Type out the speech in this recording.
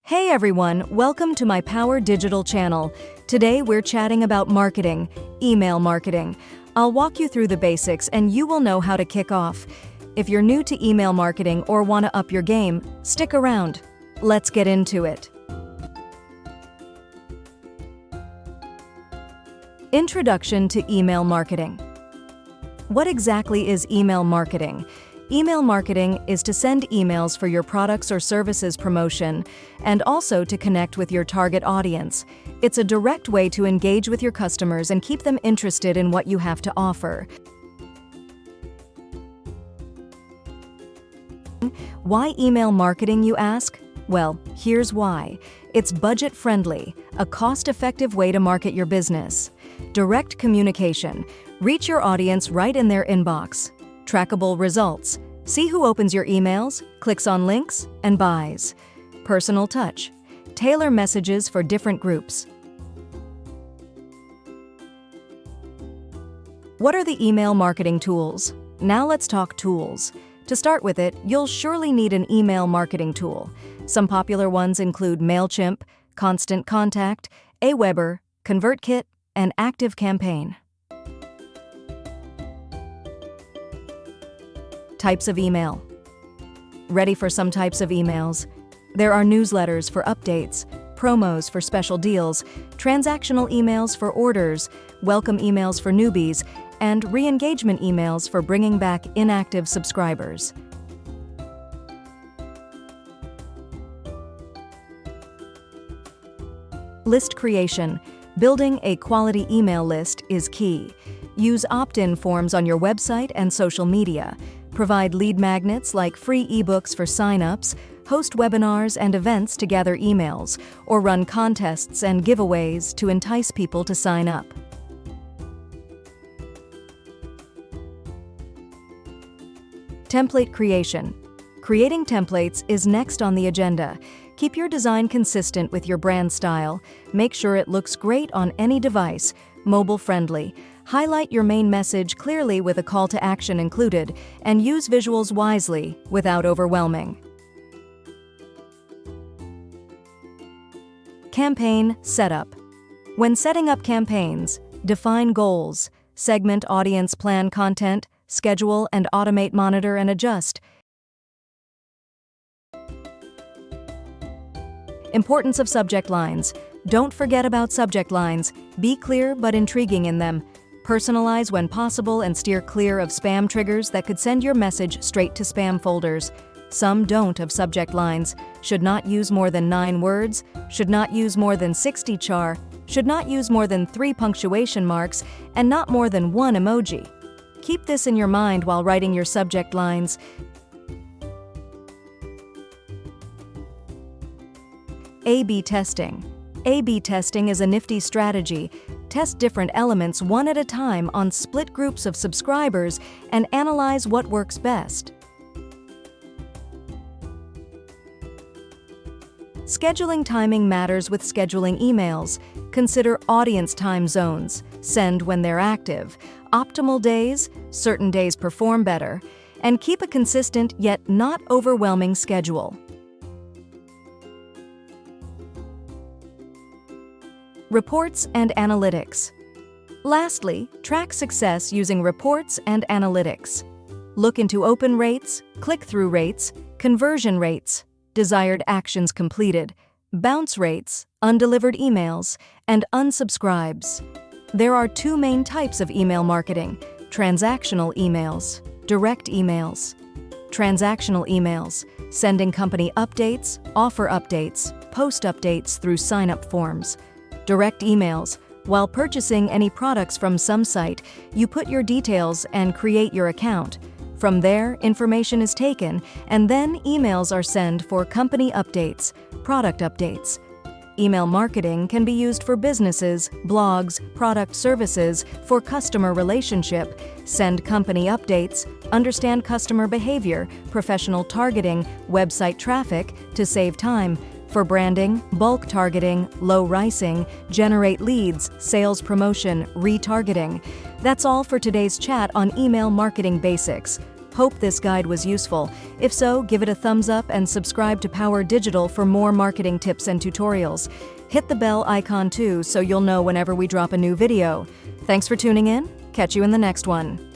Hey everyone, welcome to my Power Digital channel. Today we're chatting about marketing, email marketing. I'll walk you through the basics and you will know how to kick off. If you're new to email marketing or want to up your game, stick around. Let's get into it. Introduction to email marketing. What exactly is email marketing? Email marketing is to send emails for your products or services promotion and also to connect with your target audience. It's a direct way to engage with your customers and keep them interested in what you have to offer. Why email marketing, you ask? Well, here's why. It's budget-friendly, a cost-effective way to market your business. Direct communication. Reach your audience right in their inbox. Trackable results. See who opens your emails, clicks on links, and buys. Personal touch. Tailor messages for different groups. What are the email marketing tools? Now let's talk tools. To start with it, you'll surely need an email marketing tool. Some popular ones include MailChimp, Constant Contact, Aweber, ConvertKit, and ActiveCampaign. Types of email. Ready for some types of emails? There are newsletters for updates, promos for special deals, transactional emails for orders, welcome emails for newbies, and re-engagement emails for bringing back inactive subscribers. List creation. Building a quality email list is key. Use opt-in forms on your website and social media. Provide lead magnets like free ebooks for sign-ups, host webinars and events to gather emails, or run contests and giveaways to entice people to sign up. Template creation. Creating templates is next on the agenda. Keep your design consistent with your brand style. Make sure it looks great on any device, mobile-friendly. Highlight your main message clearly with a call to action included, and use visuals wisely without overwhelming. Campaign setup. When setting up campaigns, define goals, segment audience, plan content, schedule and automate, monitor and adjust. Importance of subject lines. Don't forget about subject lines. Be clear but intriguing in them. Personalize when possible and steer clear of spam triggers that could send your message straight to spam folders. Some don't have subject lines. Should not use more than 9 words. Should not use more than 60 char. Should not use more than 3 punctuation marks and not more than 1 emoji. Keep this in your mind while writing your subject lines. A/B testing. A/B testing is a nifty strategy. Test different elements one at a time on split groups of subscribers and analyze what works best. Scheduling timing matters with scheduling emails. Consider audience time zones. Send when they're active. Optimal days, certain days perform better. And keep a consistent yet not overwhelming schedule. Reports and analytics. Lastly, track success using reports and analytics. Look into open rates, click-through rates, conversion rates, desired actions completed, bounce rates, undelivered emails, and unsubscribes. There are 2 main types of email marketing: transactional emails, direct emails. Transactional emails, sending company updates, offer updates, post updates through sign-up forms. Direct emails. While purchasing any products from some site, you put your details and create your account. From there, information is taken, and then emails are sent for company updates, product updates. Email marketing can be used for businesses, blogs, product services, for customer relationship, send company updates, understand customer behavior, professional targeting, website traffic to save time, for branding, bulk targeting, low rising, generate leads, sales promotion, retargeting. That's all for today's chat on email marketing basics. Hope this guide was useful. If so, give it a thumbs up and subscribe to Power Digital for more marketing tips and tutorials. Hit the bell icon too so you'll know whenever we drop a new video. Thanks for tuning in. Catch you in the next one.